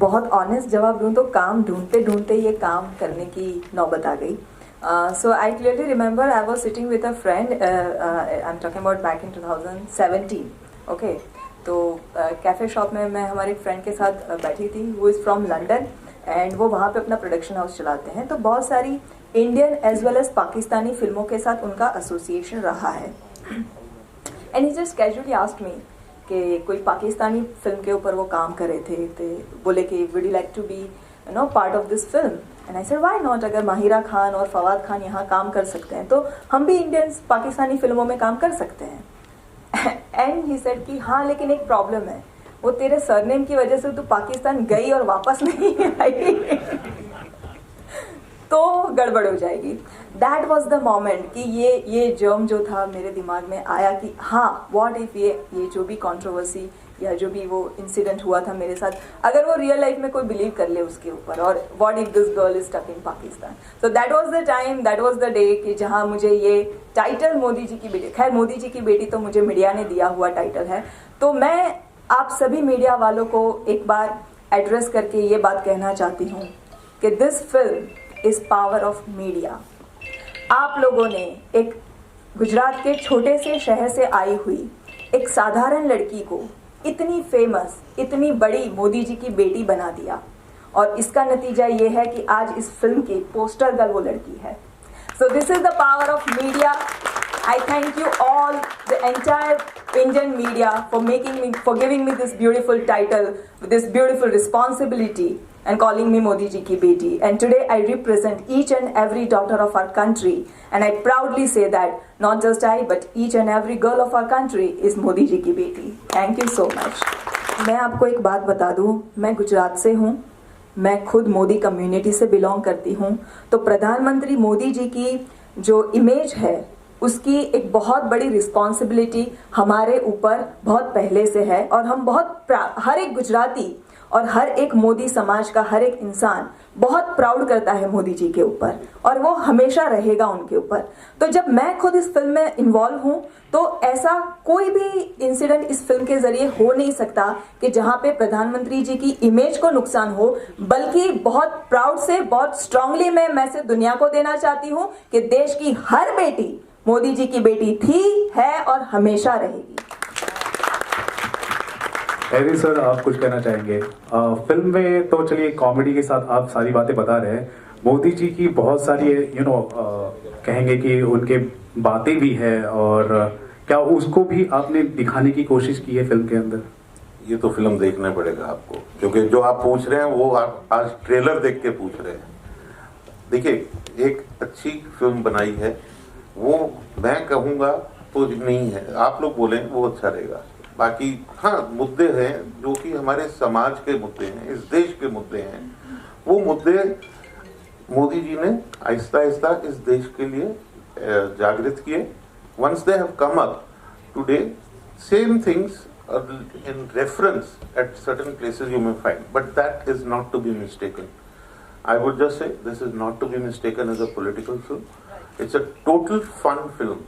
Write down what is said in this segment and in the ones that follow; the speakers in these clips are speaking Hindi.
बहुत ऑनेस्ट जवाब दूँ तो काम ढूंढते ढूंढते ये काम करने की नौबत आ गई. So I clearly remember I was sitting with a friend. I'm talking about back in 2017. Okay. तो कैफ़े शॉप में मैं हमारे एक फ्रेंड के साथ बैठी थी, वो इज़ फ्रॉम लंदन, एंड वो वहाँ पे अपना प्रोडक्शन हाउस चलाते हैं. तो बहुत सारी Indian as well as Pakistani फिल्मों के साथ उनका एसोसिएशन रहा है. And he just casually asked me कि कोई पाकिस्तानी फिल्म के ऊपर वो काम कर रहे थे, तो बोले कि would you like to be part of this film. And I said why not, अगर माहिरा खान और फवाद खान यहाँ काम कर सकते हैं तो हम भी इंडियंस पाकिस्तानी फिल्मों में काम कर सकते हैं. एंड ही सेड कि हाँ, लेकिन एक प्रॉब्लम है, वो तेरे सरनेम की वजह से तू पाकिस्तान गई और वापस नहीं आई तो गड़बड़ हो जाएगी. दैट वॉज द मोमेंट कि ये जर्म जो था मेरे दिमाग में आया कि हाँ, व्हाट इफ ये जो भी कंट्रोवर्सी या जो भी वो इंसिडेंट हुआ था मेरे साथ, अगर वो रियल लाइफ में कोई बिलीव कर ले उसके ऊपर, और what if this girl is stuck in Pakistan. So that was the time, that was the day कि जहां मुझे ये टाइटल मोदी जी की बेटी, खैर मोदी जी की बेटी तो मुझे मीडिया ने दिया हुआ टाइटल है, तो मैं आप सभी मीडिया वालों को एक बार एड्रेस करके ये बात कहना चाहती हूँ कि this film is power of media. आप लोगों ने एक गुजरात के छोटे से शहर से आई हुई एक साधारण लड़की को इतनी फेमस, इतनी बड़ी मोदी जी की बेटी बना दिया, और इसका नतीजा ये है कि आज इस फिल्म की पोस्टर गर्ल वो लड़की है. So this is the power of media. I thank you all, the entire Indian media, for giving me this beautiful title, this beautiful responsibility, and calling me Modi ji ki beti. And today I represent each and every daughter of our country, and I proudly say that not just I, but each and every girl of our country is Modi ji ki beti. Thank you so much. मैं आपको एक बात बता दूं, मैं गुजरात से हूँ, मैं खुद मोदी कम्युनिटी से बिलोंग करती हूँ. तो प्रधानमंत्री मोदी जी की जो इमेज है उसकी एक बहुत बड़ी रिस्पॉन्सिबिलिटी हमारे ऊपर बहुत पहले से है, और हम हर एक गुजराती और हर एक मोदी समाज का हर एक इंसान बहुत प्राउड करता है मोदी जी के ऊपर, और वो हमेशा रहेगा उनके ऊपर. तो जब मैं खुद इस फिल्म में इन्वॉल्व हूँ तो ऐसा कोई भी इंसिडेंट इस फिल्म के जरिए हो नहीं सकता कि जहाँ पे प्रधानमंत्री जी की इमेज को नुकसान हो, बल्कि बहुत प्राउड से, बहुत स्ट्रांगली मैं मैसेज दुनिया को देना चाहती हूँ कि देश की हर बेटी मोदी जी की बेटी थी, है और हमेशा रहेगी. एवी सर, आप कुछ कहना चाहेंगे? फिल्म में तो चलिए कॉमेडी के साथ आप सारी बातें बता रहे हैं, मोदी जी की बहुत सारी कहेंगे कि उनके बातें भी है, और क्या उसको भी आपने दिखाने की कोशिश की है फिल्म के अंदर? ये तो फिल्म देखना पड़ेगा आपको, क्योंकि जो आप पूछ रहे हैं वो आप आज ट्रेलर देख के पूछ रहे हैं. देखिए, एक अच्छी फिल्म बनाई है, वो मैं कहूँगा तो नहीं है, आप लोग बोलें वो अच्छा रहेगा. बाकी हाँ, मुद्दे हैं जो कि हमारे समाज के मुद्दे हैं, इस देश के मुद्दे हैं. वो मुद्दे मोदी जी ने आहिस्ता आहिस्ता इस देश के लिए जागृत किए. Once they have come up today, same things in reference at certain places you may find, but that is not to be mistaken. I would just say this is not to be mistaken as a political film. It's a total fun film.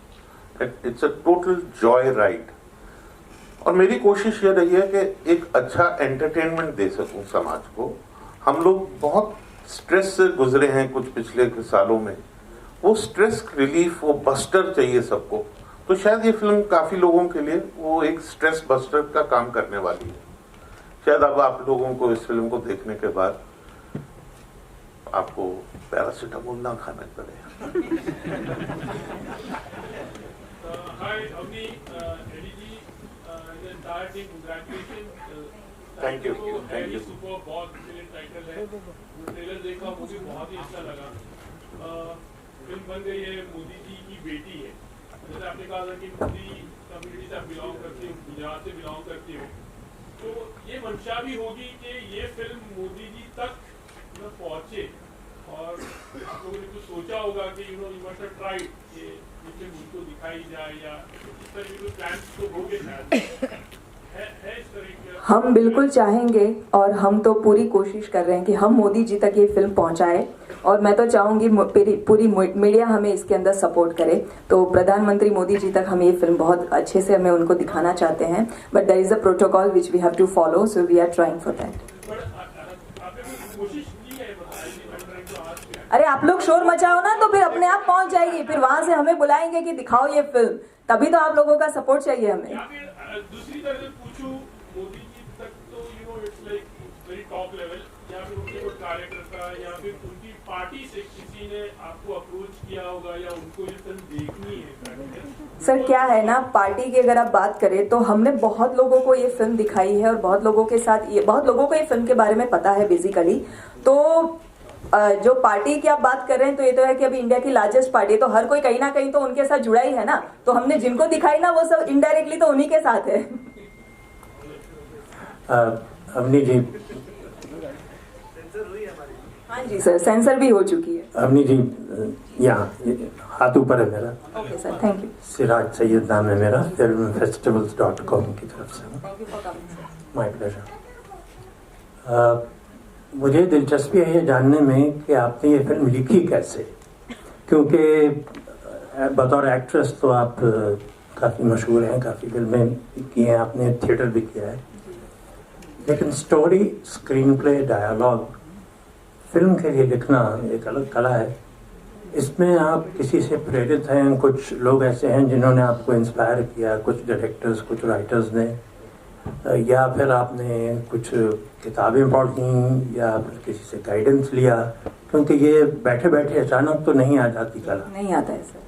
It's a total joy ride. और मेरी कोशिश ये रही है कि एक अच्छा एंटरटेनमेंट दे सकूं समाज को. हम लोग बहुत स्ट्रेस से गुजरे हैं कुछ पिछले सालों में. वो स्ट्रेस रिलीफ, वो बस्टर चाहिए सबको. तो शायद ये फिल्म काफी लोगों के लिए वो एक स्ट्रेस बस्टर का काम करने वाली है. शायद अब आप लोगों को इस फिल्म को देखने के बाद आपको पैरासीटामोल ना खाना पड़े. Thank you. बहुत टाइटल है, ट्रेलर देखा, मुझे बहुत ही अच्छा लगा. फिल्म बन गई है, मोदी जी की बेटी है. जैसे आपने कहा था कि मोदी कम्युनिटी से बिलोंग करती हूँ, गुजरात से बिलोंग करती हूँ, तो ये मंशा भी होगी कि ये फिल्म मोदी जी तक पहुँचे. और आप लोगों ने कुछ सोचा होगा कि यू मस्ट हैव ट्राइड कि ये फिल्म मुझको दिखाई जाए, या इस तरह के कुछ प्लान्स तो होंगे शायद, है इस तरह के? हम बिल्कुल चाहेंगे, और हम तो पूरी कोशिश कर रहे हैं कि हम मोदी जी तक ये फिल्म पहुंचाए. और मैं तो चाहूंगी पूरी मीडिया हमें इसके अंदर सपोर्ट करे. तो प्रधानमंत्री मोदी जी तक हम ये फिल्म बहुत अच्छे से हमें उनको दिखाना चाहते हैं, but there is a protocol which we have to follow, so we are trying for that. अरे आप लोग शोर मचाओ ना तो फिर अपने आप पहुंच जाएगी, फिर वहां से हमें बुलाएंगे कि दिखाओ ये फिल्म, तभी तो आप लोगों का सपोर्ट चाहिए हमें। या फिर दूसरी तरह से पूछूं, मोदी जी तक तो it's like very top level, या फिर उनके कोई कार्यकर्ता या फिर उनकी पार्टी से किसी ने आपको अप्रोच किया होगा या उनको ये फिल्म देखनी है? सर क्या है ना, पार्टी की अगर आप बात करें तो हमने बहुत लोगों को ये फिल्म दिखाई है और बहुत लोगों को ये फिल्म के बारे में पता है बेसिकली। तो जो पार्टी की आप बात कर रहे हैं तो ये तो है कि अभी इंडिया की लार्जेस्ट पार्टी है, तो हर कोई कहीं ना कहीं तो उनके साथ जुड़ा ही है ना, तो हमने जिनको दिखाई ना वो सब इनडायरेक्टली तो उन्हीं के साथ है। अवनी जी, हाँ जी सर, सेंसर भी हो चुकी है। अवनी जी यहाँ हाथ ऊपर है मेरा। Okay sir, thank you. Siraj Syed नाम है मेरा, filmfestivals.com की तरफ से। Thank you for coming sir. My pleasure. मुझे दिलचस्पी है ये जानने में कि आपने ये फिल्म लिखी कैसे, क्योंकि बतौर एक्ट्रेस तो आप काफ़ी मशहूर हैं, काफ़ी फिल्में की हैं आपने, थिएटर भी किया है, लेकिन story, screen play, dialogue film के लिए लिखना एक अलग कला है। इसमें आप किसी से प्रेरित हैं? कुछ लोग ऐसे हैं जिन्होंने आपको इंस्पायर किया, कुछ डायरेक्टर्स, कुछ राइटर्स ने, या फिर आपने कुछ किताबें पढ़ी या फिर किसी से गाइडेंस लिया? क्योंकि ये बैठे बैठे अचानक तो नहीं आ जाती कला। नहीं आता है सर।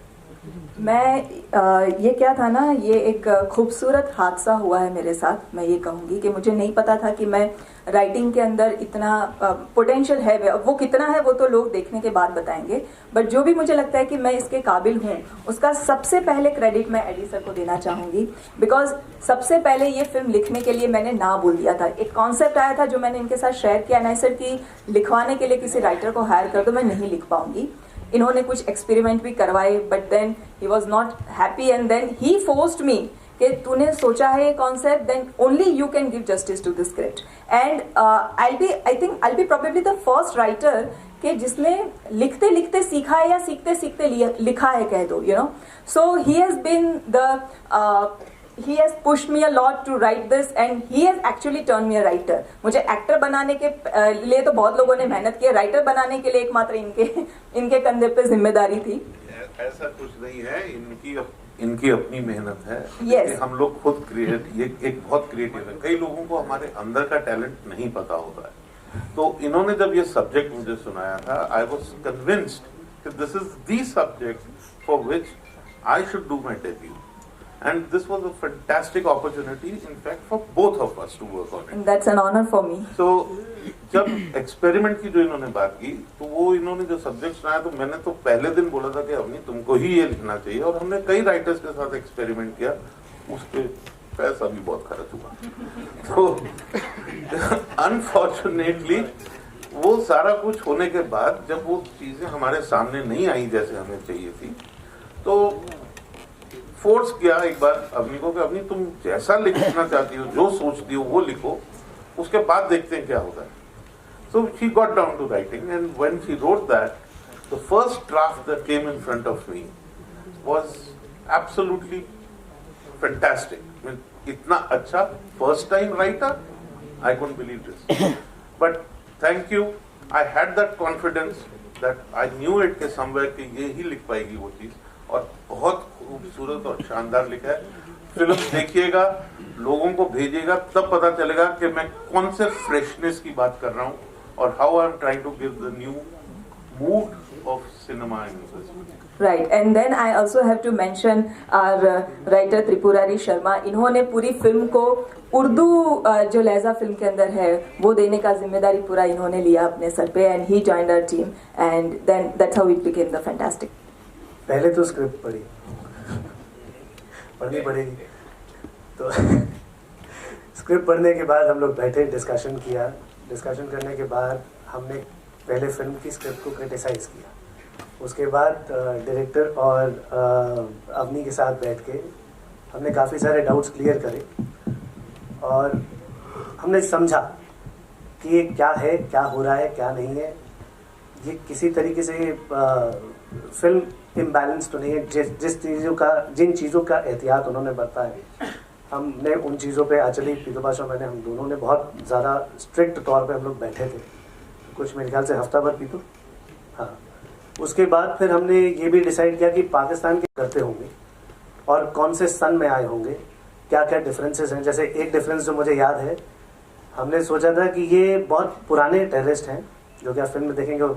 ये क्या था ना, ये एक खूबसूरत हादसा हुआ है मेरे साथ। मैं ये कहूँगी कि मुझे नहीं पता था कि मैं राइटिंग के अंदर इतना पोटेंशियल है, वो कितना है वो तो लोग देखने के बाद बताएंगे, बट जो भी मुझे लगता है कि मैं इसके काबिल हूँ उसका सबसे पहले क्रेडिट मैं एडी सर को देना चाहूँगी। बिकॉज सबसे पहले ये फिल्म लिखने के लिए मैंने ना बोल दिया था। एक कॉन्सेप्ट आया था जो मैंने इनके साथ शेयर किया, एंड आई सेड कि लिखवाने के लिए किसी राइटर को हायर कर दो, मैं नहीं लिख पाऊंगी। इन्होंने कुछ एक्सपेरिमेंट भी करवाए, but then he was not happy and then he forced me कि तूने सोचा है ये concept, then only you can give justice to the script. And I think I be probably the first writer कि जिसने लिखते लिखते सीखा है या सीखते सीखते लिखा है कह दो, you know. So he has been the he has pushed me a lot to write this and he has actually turned me a writer। मुझे एक्टर बनाने के लिए तो बहुत लोगों ने मेहनत की, राइटर बनाने के लिए एकमात्र इनके कंधे पे जिम्मेदारी थी। ऐसा कुछ नहीं है, इनकी अपनी मेहनत है। yes. हम लोग खुद एक बहुत क्रिएटिव है। कई लोगों को हमारे अंदर का टैलेंट नहीं पता होता है। तो इन्होंने जब ये सब्जेक्ट मुझे सुनाया था, आई वॉज कन्विंस्ड कि this is the subject for which I should do my debut. And this was a fantastic opportunity, in fact, for both of us to work on it. And that's an honor for me. So, जब एक्सपेरिमेंट की जो इन्होंने बात की, तो वो इन्होंने जो सब्जेक्ट सुनाया, तो मैंने तो पहले दिन बोला था कि अवनी तुमको ही ये लिखना चाहिए, और हमने कई राइटर्स के साथ एक्सपेरिमेंट किया, उस पे पैसा भी बहुत खर्च हुआ। तो अनफॉर्चुनेटली वो सारा कुछ होने के बाद जब वो चीजें हमारे सामने नहीं आई जैसे हमें चाहिए थी, तो फोर्स किया एक बार अवनी को कि अवनी तुम जैसा लिखना चाहती हो, जो सोचती हो वो लिखो, उसके बाद देखते हैं क्या होता है। So she got down to writing and when she wrote that, the first draft that came in front of me was absolutely fantastic. इतना अच्छा first time writer, I can't believe this, but thank you. I had that confidence that I knew it के समवेयर कि ये ही लिख पाएगी वो चीज, और बहुत खूबसूरत और शानदार लिखा है। फिल्म देखिएगा, लोगों को भेजिएगा, तब पता चलेगा कि मैं कौन से फ्रेशनेस की बात कर रहा हूँ और how I am trying to give the new mood of cinema in this. Right, and then I also have to mention our writer Tripurari Sharma. इन्होंने पूरी फिल्म को उर्दू जो लहजा फिल्म के अंदर है वो देने का जिम्मेदारी पूरा इन्होंने लिया अपने सर पे, and he joined our team, and then that's how it became the fantastic. पहले तो स्क्रिप्ट पढ़नी पड़ेगी, तो स्क्रिप्ट पढ़ने के बाद हम लोग बैठे, डिस्कशन किया। डिस्कशन करने के बाद हमने पहले फिल्म की स्क्रिप्ट को क्रिटिसाइज़ किया। उसके बाद डायरेक्टर और अवनी के साथ बैठ के हमने काफ़ी सारे डाउट्स क्लियर करे, और हमने समझा कि ये क्या है, क्या हो रहा है, क्या नहीं है। ये किसी तरीके से फिल्म इम्बैलेंस तो नहीं है। जिन चीज़ों का एहतियात उन्होंने बरताया, हमने उन चीज़ों पे एक्चुअली पीतू पाशा मैंने, हम दोनों ने बहुत ज़्यादा स्ट्रिक्ट तौर पे हम लोग बैठे थे, कुछ मेरे ख्याल से हफ्ता भर पीतू, हाँ, उसके बाद फिर हमने ये भी डिसाइड किया कि पाकिस्तान के करते होंगे और कौन से सन में आए होंगे, क्या क्या डिफरेंसेस हैं। जैसे एक डिफरेंस जो मुझे याद है, हमने सोचा था कि ये बहुत पुराने टेररिस्ट हैं, जो कि आप फिल्म में देखेंगे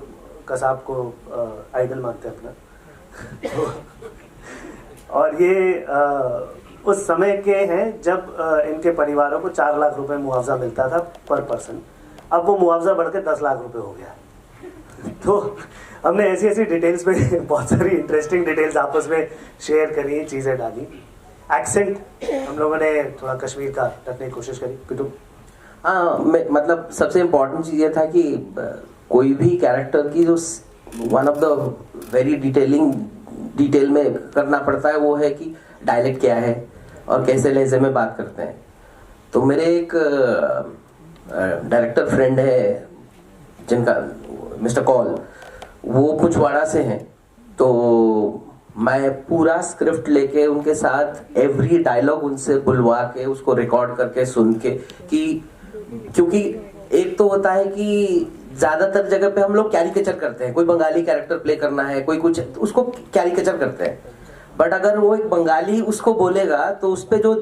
कसाब को आइडल मानते हैं अपना और ये उस समय के हैं जब इनके परिवारों को 4 लाख रुपए मुआवजा मिलता था पर पर्सन। अब वो मुआवजा बढ़ के 10 लाख रुपए हो गया। तो हमने ऐसी ऐसी डिटेल्स में बहुत सारी इंटरेस्टिंग डिटेल्स आपस में शेयर करी, चीज़ें डाली। एक्सेंट हम लोगों ने थोड़ा कश्मीर का रखने की कोशिश करी। पिटू हाँ, मतलब सबसे इम्पोर्टेंट चीज़ ये था कि कोई भी कैरेक्टर की जो one of the very detail में करना पड़ता है वो है कि डायलेक्ट क्या है और कैसे लहजे में बात करते हैं। तो मेरे एक डायरेक्टर फ्रेंड है जिनका मिस्टर कॉल, वो कुछवाड़ा से हैं। तो मैं पूरा स्क्रिप्ट लेके उनके साथ एवरी डायलॉग उनसे बुलवा के उसको रिकॉर्ड करके सुन के, कि क्योंकि एक तो होता है कि ज्यादातर जगह पे हम लोग कैरिकेचर करते हैं, कोई बंगाली कैरेक्टर प्ले करना है, कोई कुछ, उसको कैरिकेचर करते हैं। बट अगर वो एक बंगाली उसको बोलेगा तो उस पे जो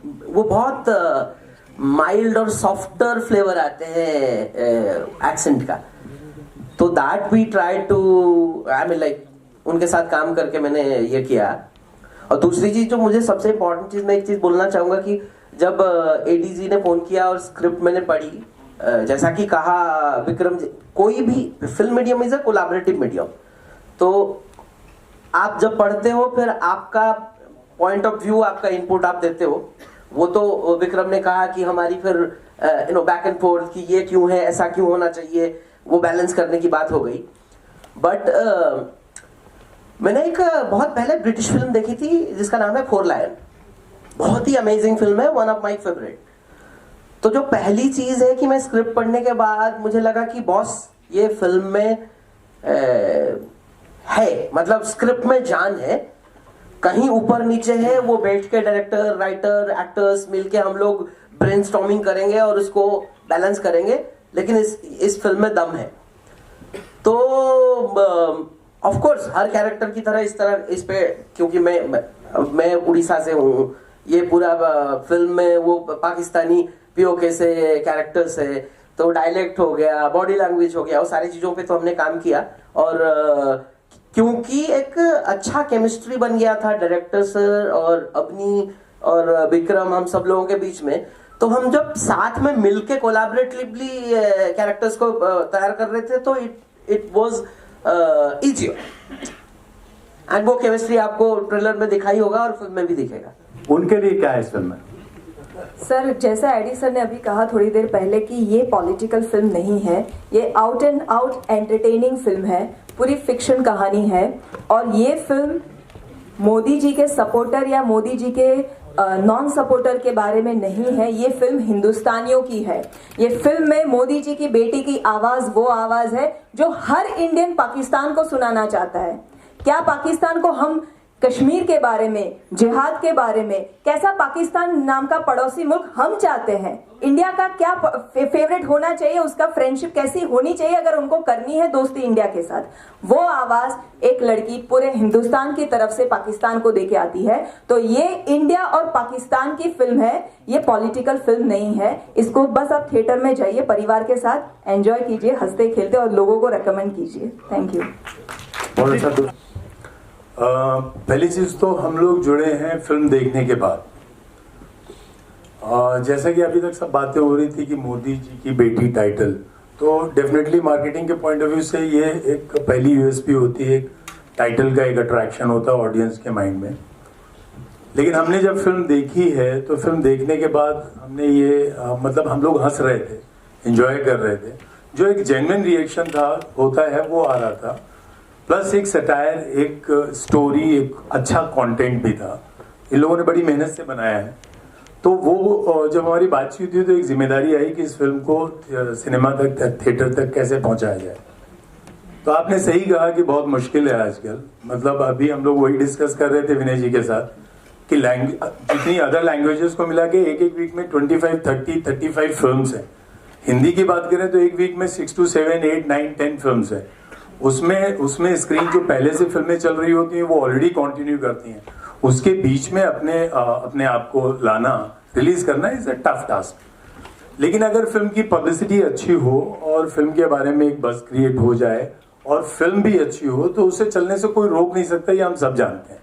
वो बहुत माइल्ड और सॉफ्टर फ्लेवर आते हैं एक्सेंट का। तो that we try to, I mean like उनके साथ काम करके मैंने ये किया। और दूसरी चीज जो मुझे सबसे इम्पोर्टेंट चीज, मैं एक चीज बोलना चाहूंगा कि जब एडीजी ने फोन किया और स्क्रिप्ट मैंने पढ़ी, जैसा कि कहा विक्रम जी, कोई भी film medium is a collaborative medium. तो आप जब पढ़ते हो फिर आपका पॉइंट ऑफ व्यू, आपका इनपुट आप देते हो। वो तो विक्रम ने कहा कि हमारी फिर बैक एंड फोर्थ कि ये क्यों है, ऐसा क्यों होना चाहिए, वो बैलेंस करने की बात हो गई। बट मैंने एक बहुत पहले ब्रिटिश फिल्म देखी थी जिसका नाम है 4 लायन। बहुत ही अमेजिंग फिल्म है, वन ऑफ माई फेवरेट। तो जो पहली चीज है कि मैं स्क्रिप्ट पढ़ने के बाद मुझे लगा कि बॉस ये फिल्म में है, मतलब स्क्रिप्ट में जान है, कहीं ऊपर नीचे है, वो बैठ के डायरेक्टर, राइटर, एक्टर्स मिलके हम लोग ब्रेनस्टॉर्मिंग करेंगे और उसको बैलेंस करेंगे, लेकिन इस फिल्म में दम है। तो ऑफ कोर्स हर कैरेक्टर की तरह इस पे, क्योंकि मैं उड़ीसा से हूँ, ये पूरा फिल्म में वो पाकिस्तानी पीओके से कैरेक्टर्स है, तो डायलेक्ट हो गया, बॉडी लैंग्वेज हो गया, वो सारी चीजों पे तो हमने काम किया। और क्योंकि एक अच्छा केमिस्ट्री बन गया था डायरेक्टर सर और अपनी और विक्रम, हम सब लोगों के बीच में, तो हम जब साथ में मिलके कोलैबोरेटिवली कैरेक्टर्स को तैयार कर रहे थे तो इट वाज इजियर। एंड वो केमिस्ट्री आपको ट्रेलर में दिखाई होगा और फिल्म में भी दिखेगा। उनके लिए क्या है इस फिल्म में? सर, जैसा एडी सर ने अभी कहा थोड़ी देर पहले कि ये पॉलिटिकल फिल्म नहीं है, ये out and out entertaining film है, पूरी फिक्शन कहानी है। और ये फिल्म मोदी जी के सपोर्टर या मोदी जी के नॉन सपोर्टर के बारे में नहीं है, ये फिल्म हिंदुस्तानियों की है। ये फिल्म में मोदी जी की बेटी की आवाज वो आवाज है जो हर इंडियन पाकिस्तान को सुनाना चाहता है। क्या पाकिस्तान को हम कश्मीर के बारे में, जिहाद के बारे में, कैसा पाकिस्तान नाम का पड़ोसी मुल्क हम चाहते हैं, इंडिया का क्या फेवरेट होना चाहिए, उसका फ्रेंडशिप कैसी होनी चाहिए अगर उनको करनी है दोस्ती इंडिया के साथ, वो आवाज एक लड़की पूरे हिंदुस्तान की तरफ से पाकिस्तान को देके आती है। तो ये इंडिया और पाकिस्तान की फिल्म है, ये पॉलिटिकल फिल्म नहीं है। इसको बस आप थिएटर में जाइए, परिवार के साथ एंजॉय कीजिए, हंसते खेलते, और लोगों को रेकमेंड कीजिए। Thank you. पहली चीज तो हम लोग जुड़े हैं फिल्म देखने के बाद। जैसा कि अभी तक सब बातें हो रही थी कि मोदी जी की बेटी टाइटल, तो डेफिनेटली मार्केटिंग के पॉइंट ऑफ व्यू से ये एक पहली यूएसपी होती है, एक टाइटल का एक अट्रैक्शन होता है ऑडियंस के माइंड में। लेकिन हमने जब फिल्म देखी है तो फिल्म देखने के बाद हमने ये मतलब हम लोग हंस रहे थे, एंजॉय कर रहे थे, जो एक जेन्युइन रिएक्शन था होता है वो आ रहा था, प्लस एक सटायर, एक स्टोरी, एक अच्छा कंटेंट भी था। इन लोगों ने बड़ी मेहनत से बनाया है। तो वो जब हमारी बातचीत हुई तो एक जिम्मेदारी आई कि इस फिल्म को सिनेमा तक, थिएटर तक कैसे पहुंचाया जाए। तो आपने सही कहा कि बहुत मुश्किल है आजकल। मतलब अभी हम लोग वही डिस्कस कर रहे थे विनय जी के साथ कि जितनी अदर लैंग्वेजेस को मिला के एक वीक में 25, 30, 35 फिल्म्स हैं। हिंदी की बात करें तो एक वीक में 6 to 7, 8, 9, 10 फिल्म्स हैं। उसमें स्क्रीन जो पहले से फिल्में चल रही होती हैं वो ऑलरेडी कंटिन्यू करती हैं, उसके बीच में अपने आप को लाना, रिलीज करना इज अ टफ टास्क। लेकिन अगर फिल्म की पब्लिसिटी अच्छी हो और फिल्म के बारे में एक बज़ क्रिएट हो जाए और फिल्म भी अच्छी हो तो उसे चलने से कोई रोक नहीं सकता, ये हम सब जानते हैं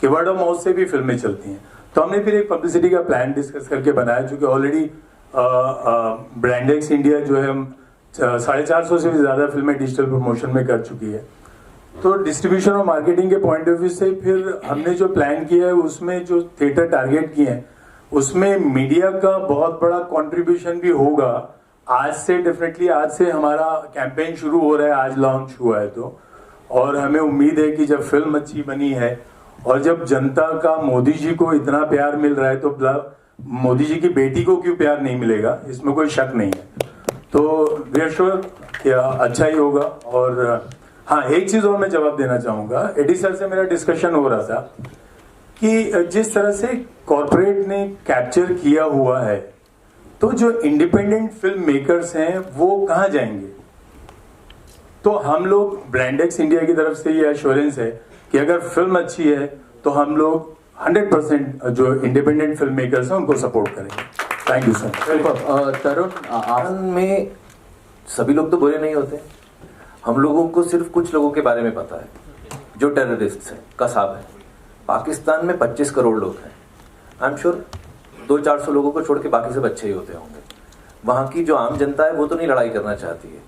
कि वर्ड ऑफ माउथ से भी फिल्में चलती हैं। तो हमने फिर एक पब्लिसिटी का प्लान डिस्कस करके बनाया, जो कि ऑलरेडी ब्रांडेक्स इंडिया जो है 450 से भी ज़्यादा फिल्में डिजिटल प्रमोशन में कर चुकी है। तो डिस्ट्रीब्यूशन और मार्केटिंग के पॉइंट ऑफ व्यू से फिर हमने जो प्लान किया है उसमें जो थिएटर टारगेट किए हैं उसमें मीडिया का बहुत बड़ा कंट्रीब्यूशन भी होगा। आज से डेफिनेटली आज से हमारा कैंपेन शुरू हो रहा है, आज लॉन्च हुआ है तो, और हमें उम्मीद है कि जब फिल्म अच्छी बनी है और जब जनता का मोदी जी को इतना प्यार मिल रहा है तो मोदी जी की बेटी को क्यों प्यार नहीं मिलेगा, इसमें कोई शक नहीं है। तो वी आर श्योर कि अच्छा ही होगा। और हाँ, एक चीज और मैं जवाब देना चाहूंगा। एडी सर से मेरा डिस्कशन हो रहा था कि जिस तरह से कॉर्पोरेट ने कैप्चर किया हुआ है तो जो इंडिपेंडेंट फिल्म मेकर्स हैं वो कहाँ जाएंगे। तो हम लोग ब्रांडेक्स इंडिया की तरफ से ये एश्योरेंस है कि अगर फिल्म अच्छी है तो हम लोग 100% जो इंडिपेंडेंट फिल्म मेकर्स हैं उनको सपोर्ट करेंगे। Thank you sir. Tarun, Anand में सभी लोग तो बुरे नहीं होते, हम लोगों को सिर्फ कुछ लोगों के बारे में पता है जो टेररिस्ट हैं, कसाब है। पाकिस्तान में 25 करोड़ लोग हैं, आई एम श्योर 200-400 लोगों को छोड़ के बाकी सब अच्छे ही होते होंगे। वहाँ की जो आम जनता है वो तो नहीं लड़ाई करना चाहती है।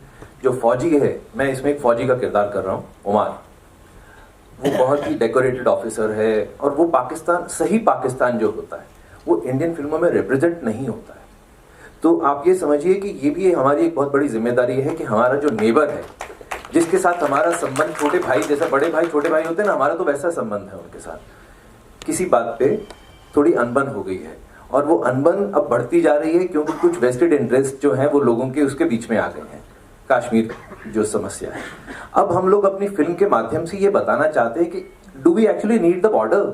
जो फौजी है, मैं इसमें एक फौजी का किरदार कर रहा हूँ, उमर, वो बहुत ही डेकोरेटेड ऑफिसर है और वो पाकिस्तान, सही पाकिस्तान जो होता है वो इंडियन फिल्मों में रिप्रेजेंट नहीं होता है। तो आप ये समझिए कि ये भी हमारी एक बहुत बड़ी जिम्मेदारी है कि हमारा जो नेबर है, जिसके साथ हमारा संबंध छोटे भाई जैसा, बड़े भाई छोटे भाई होते हैं ना, हमारा तो वैसा संबंध है उनके साथ। किसी बात पे थोड़ी अनबन हो गई है और वो अनबन अब बढ़ती जा रही है क्योंकि कुछ वेस्टेड इंटरेस्ट जो है वो लोगों के उसके बीच में आ गए हैं। कश्मीर जो समस्या है, अब हम लोग अपनी फिल्म के माध्यम से ये बताना चाहते हैं कि do we actually need the border.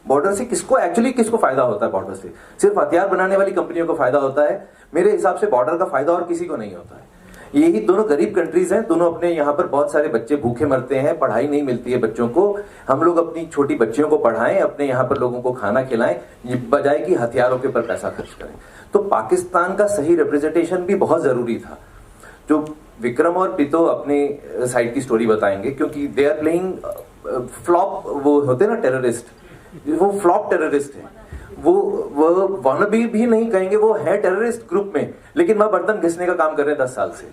Border से किसको फायदा होता है? बॉर्डर से सिर्फ हथियार बनाने वाली कंपनियों को फायदा होता है। मेरे हिसाब से बॉर्डर का फायदा और किसी को नहीं होता है। यही दोनों गरीब कंट्रीज हैं, दोनों अपने यहाँ पर बहुत सारे बच्चे भूखे मरते हैं, पढ़ाई नहीं मिलती है बच्चों को। हम लोग अपनी छोटी बच्चियों को पढ़ाएं, अपने यहाँ पर लोगों को खाना खिलाएं, बजाय कि हथियारों के ऊपर पैसा खर्च करें। तो पाकिस्तान का सही रिप्रेजेंटेशन भी बहुत जरूरी था। जो विक्रम और पितो अपने साइड की स्टोरी बताएंगे, क्योंकि दे आर प्लेइंग फ्लॉप, वो होते ना टेररिस्ट, वो फ्लॉप टेररिस्ट है। वो वानबी भी नहीं कहेंगे, वो है टेररिस्ट ग्रुप में, लेकिन वह बर्तन घिसने का काम कर रहे हैं 10 साल से।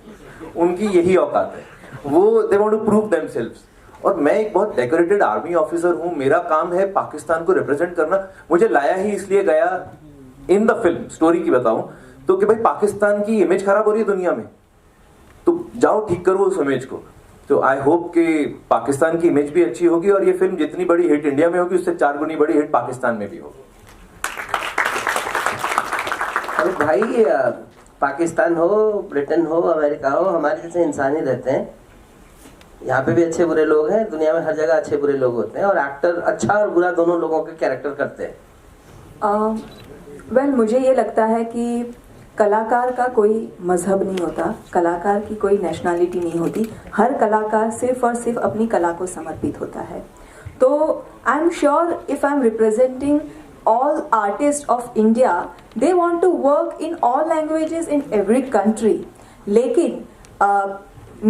उनकी यही औकात है, वो they want to prove themselves. और मैं एक बहुत डेकोरेटेड आर्मी ऑफिसर हूं, मेरा काम है पाकिस्तान को रिप्रेजेंट करना। मुझे लाया ही इसलिए गया इन द फिल्म, स्टोरी की बताऊं तो, कि भाई पाकिस्तान की इमेज खराब हो रही है दुनिया में, तो जाओ ठीक करो उस इमेज को। तो आई होप कि पाकिस्तान की इमेज भी अच्छी होगी और ये फिल्म जितनी बड़ी हिट इंडिया में होगी उससे 4 गुनी बड़ी हिट पाकिस्तान में भी होगी। अरे भाई, पाकिस्तान हो, ब्रिटेन हो, अमेरिका हो, हमारे जैसे इंसान ही रहते हैं। यहाँ पे भी अच्छे बुरे लोग हैं, दुनिया में हर जगह अच्छे बुरे लोग होते हैं और एक्टर अच्छा और बुरा दोनों लोगों के कैरेक्टर करते हैं। वेल, मुझे ये लगता है कि कलाकार का कोई मजहब नहीं होता, कलाकार की कोई नेशनैलिटी नहीं होती। हर कलाकार सिर्फ और सिर्फ अपनी कला को समर्पित होता है। तो I am sure if I am representing all artists of India, they want to work in all languages in every country, लेकिन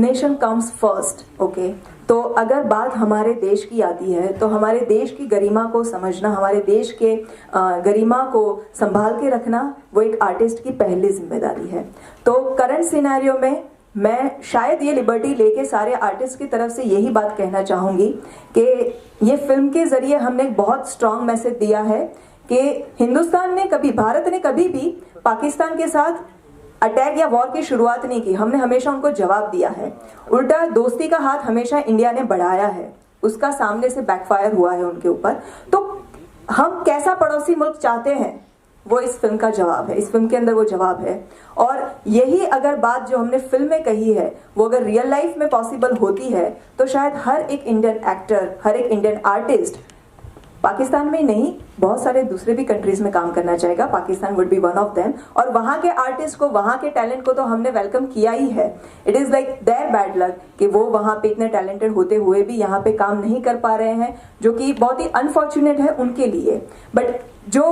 nation comes first, okay? तो अगर बात हमारे देश की आती है तो हमारे देश की गरिमा को समझना, हमारे देश के गरिमा को संभाल के रखना, वो एक आर्टिस्ट की पहली जिम्मेदारी है। तो करंट सिनेरियो में मैं शायद ये लिबर्टी लेके सारे आर्टिस्ट की तरफ से यही बात कहना चाहूँगी कि ये फिल्म के जरिए हमने एक बहुत स्ट्रांग मैसेज दिया है कि हिंदुस्तान ने कभी, भारत ने कभी भी पाकिस्तान के साथ अटैक या वॉर की शुरुआत नहीं की। हमने हमेशा उनको जवाब दिया है। उल्टा दोस्ती का हाथ हमेशा इंडिया ने बढ़ाया है, उसका सामने से बैकफायर हुआ है उनके ऊपर। तो हम कैसा पड़ोसी मुल्क चाहते हैं, वो इस फिल्म का जवाब है, इस फिल्म के अंदर वो जवाब है। और यही अगर बात जो हमने फिल्म में कही है वो अगर रियल लाइफ में पॉसिबल होती है तो शायद हर एक इंडियन एक्टर, हर एक इंडियन आर्टिस्ट पाकिस्तान में नहीं बहुत सारे दूसरे भी कंट्रीज में काम करना चाहेगा, Pakistan would be one of them. और वहाँ के आर्टिस्ट को, वहाँ के टैलेंट को तो हमने वेलकम किया ही है। It is like there bad luck कि वो वहाँ पे इतने टैलेंटेड होते हुए भी यहाँ पे काम नहीं कर पा रहे हैं, जो कि बहुत ही अनफॉर्चुनेट है उनके लिए। बट जो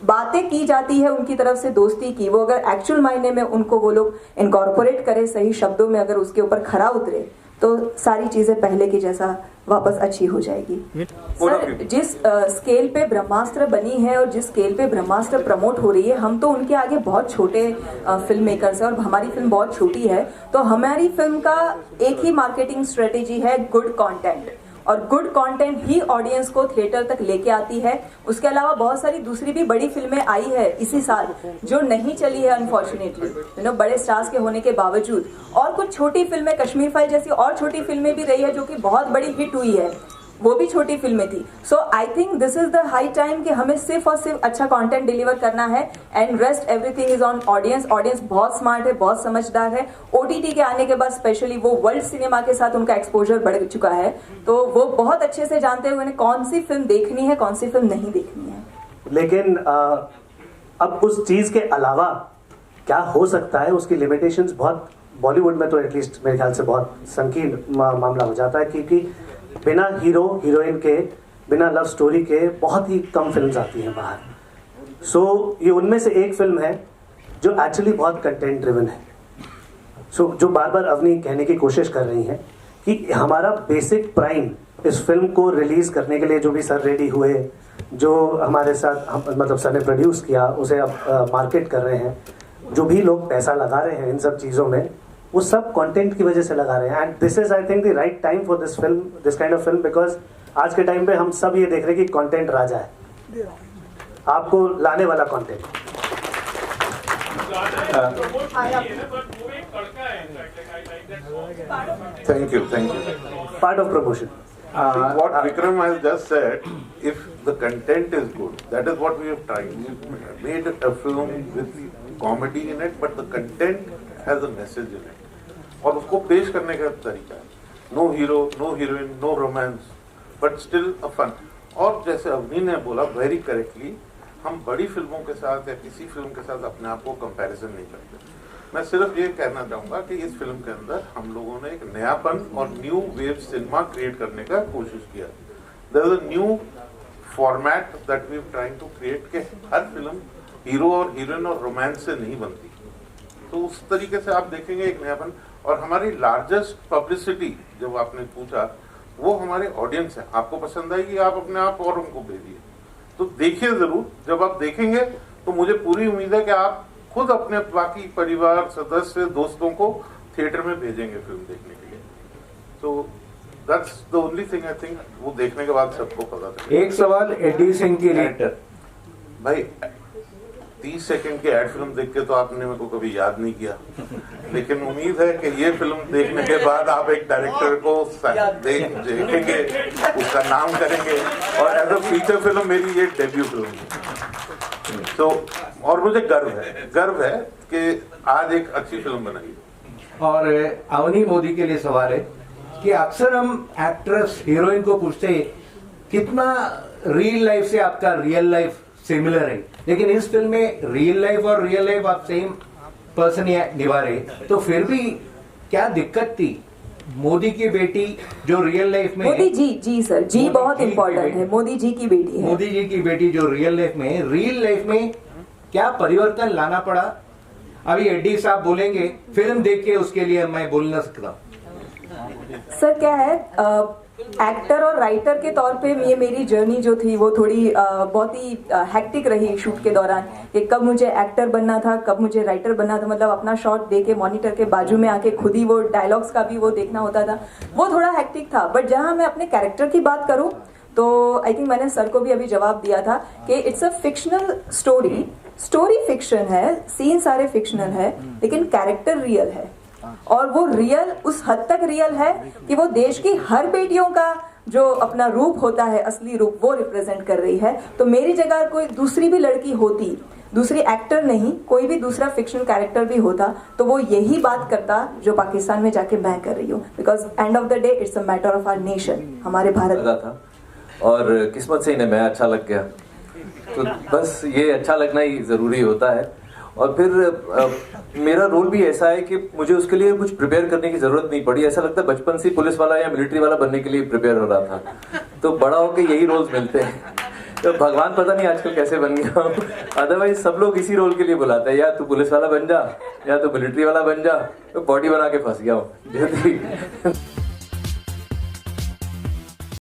बातें की जाती है उनकी तरफ से दोस्ती की, वो अगर एक्चुअल मायने में उनको वो लोग इनकॉर्पोरेट करें, सही शब्दों में अगर उसके ऊपर खरा उतरे, तो सारी चीजें पहले की जैसा वापस अच्छी हो जाएगी। सर, जिस स्केल पे ब्रह्मास्त्र बनी है और जिस स्केल पे ब्रह्मास्त्र प्रमोट हो रही है, हम तो उनके आगे बहुत छोटे फिल्म मेकर्स हैं और हमारी फिल्म बहुत छोटी है। तो हमारी फिल्म का एक ही मार्केटिंग स्ट्रेटेजी है, गुड कंटेंट, और गुड कंटेंट ही ऑडियंस को थिएटर तक लेके आती है। उसके अलावा बहुत सारी दूसरी भी बड़ी फिल्में आई है इसी साल जो नहीं चली है अनफॉर्चुनेटली, बड़े स्टार्स के होने के बावजूद। और कुछ छोटी फिल्में, कश्मीर फाइल जैसी और छोटी फिल्में भी रही है जो कि बहुत बड़ी हिट हुई है, वो भी छोटी फिल्में थी। So I think this is the high time कि हमें सिर्फ और सिर्फ अच्छा कंटेंट डिलीवर करना है, and rest everything is on audience. Audience बहुत स्मार्ट है, बहुत समझदार है। ओटीटी के आने के बाद स्पेशली वो वर्ल्ड सिनेमा के साथ उनका एक्सपोजर बढ़ चुका है, तो वो बहुत अच्छे से जानते हैं उन्हें कौन सी फिल्म देखनी है, कौन सी फिल्म नहीं देखनी है। लेकिन अब उस चीज के अलावा क्या हो सकता है, उसकी लिमिटेशंस बहुत बॉलीवुड में तो एटलीस्ट मेरे ख्याल से बहुत संकीर्ण मामला हो जाता है, क्योंकि बिना हीरो हीरोइन के, बिना लव स्टोरी के बहुत ही कम फिल्म्स आती हैं बाहर। सो ये उनमें से एक फिल्म है जो एक्चुअली बहुत कंटेंट ड्रिवन है। सो जो बार बार अवनी कहने की कोशिश कर रही हैं कि हमारा बेसिक प्राइम इस फिल्म को रिलीज करने के लिए जो भी सर रेडी हुए, जो हमारे साथ मतलब सर ने प्रोड्यूस किया, उसे अब मार्केट कर रहे हैं, जो भी लोग पैसा लगा रहे हैं इन सब चीज़ों में, वो सब कंटेंट की वजह से लगा रहे हैं। And this is I think the right time for this film, this kind of film, because आज के टाइम पे हम सब ये देख रहे हैं कि कंटेंट राजा है, आपको लाने वाला content. Thank you. Part of promotion. What Vikram has just said, if the content is good, that is what we have tried. We made a film with comedy in it, but the content has a message in it. और उसको पेश करने का तरीका है, no hero, no heroine, no romance, but still a fun. और जैसे अवनी ने बोला वेरी करेक्टली, हम बड़ी फिल्मों के साथ या किसी फिल्म के साथ अपने आप को कंपैरिजन नहीं करते। मैं सिर्फ ये कहना चाहूँगा कि इस फिल्म के अंदर हम लोगों ने एक नयापन और न्यू वेव सिनेमा क्रिएट करने का कोशिश किया। There is a new format that we are trying to create के हर फिल्म हीरो और हीरोइन और रोमांस से नहीं बनती, तो उस तरीके से आप देखेंगे एक नयापन। और हमारी लार्जेस्ट पब्लिसिटी जब आपने पूछा, वो हमारे ऑडियंस है। आपको पसंद आएगी, आप अपने आप और उनको भेजिए, तो देखिए जरूर। जब आप देखेंगे तो मुझे पूरी उम्मीद है कि आप खुद अपने बाकी परिवार सदस्य दोस्तों को थिएटर में भेजेंगे फिल्म देखने के लिए। तो that's the only thing I think, वो देखने के बाद सबको पता चलेगा। एक सवाल एडी सिंह की रेटर भाई 30 सेकंड की एड फिल्म देख के तो आपने मेरे को कभी याद नहीं किया, लेकिन उम्मीद है कि ये फिल्म देखने के बाद आप एक डायरेक्टर को देखेंगे, उसका नाम करेंगे, और एज अ फीचर फिल्म मेरी ये डेब्यू फिल्म है। तो और मुझे गर्व है कि आज एक अच्छी फिल्म बनाई। और अवनी मोदी के लिए सवाल है कि अक्सर हम एक्ट्रेस हीरोइन को पूछते हैं कितना रियल लाइफ से आपका रियल लाइफ सिमिलर है, लेकिन इस फिल्म में रियल लाइफ और रियल लाइफ आप सेम पर्सन ही निभा रहे, तो फिर भी क्या दिक्कत थी? मोदी की बेटी जो रियल लाइफ में, मोदी जी सर जी बहुत इम्पोर्टेंट है, मोदी जी की बेटी है। मोदी जी की बेटी जो रियल लाइफ में क्या परिवर्तन लाना पड़ा? अभी एडी साहब बोलेंगे, फिल्म देख के उसके लिए मैं बोल ना सकता। सर क्या है, एक्टर और राइटर के तौर पे ये मेरी जर्नी जो थी वो थोड़ी बहुत ही हेक्टिक रही शूट के दौरान, कि कब मुझे एक्टर बनना था, कब मुझे राइटर बनना था। मतलब अपना शॉट दे के मॉनिटर के बाजू में आके खुद ही वो डायलॉग्स का भी वो देखना होता था, वो थोड़ा हेक्टिक था। बट जहां मैं अपने कैरेक्टर की बात करूं तो आई थिंक मैंने सर को भी अभी जवाब दिया था कि it's a fictional story fiction है, सीन सारे फिक्शनल है, लेकिन कैरेक्टर रियल है। और वो रियल उस हद तक रियल है कि वो देश की हर बेटियों का जो अपना रूप होता है, असली रूप, वो रिप्रेजेंट कर रही है। तो मेरी जगह कोई दूसरी भी लड़की होती, दूसरी एक्टर नहीं, कोई भी दूसरा फिक्शनल कैरेक्टर भी होता, तो वो यही बात करता जो पाकिस्तान में जाके मैं कर रही हूँ। Because end of the day it's a matter of our nation, हमारे भारत था। और किस्मत से इन्हें मैं अच्छा लग गया, तो बस ये अच्छा लगना ही ज़रूरी होता है। और फिर मेरा रोल भी ऐसा है कि मुझे उसके लिए कुछ प्रिपेयर करने की ज़रूरत नहीं पड़ी। ऐसा लगता है बचपन से पुलिस वाला या मिलिट्री वाला बनने के लिए प्रिपेयर हो रहा था, तो बड़ा होकर यही रोल्स मिलते हैं। तो भगवान पता नहीं आजकल कैसे बन गया हूँ, अदरवाइज सब लोग इसी रोल के लिए बुलाते हैं, या तू पुलिस वाला बन जा या तू मिलिट्री वाला बन जा। तो बॉडी बना के फंस गया हूँ।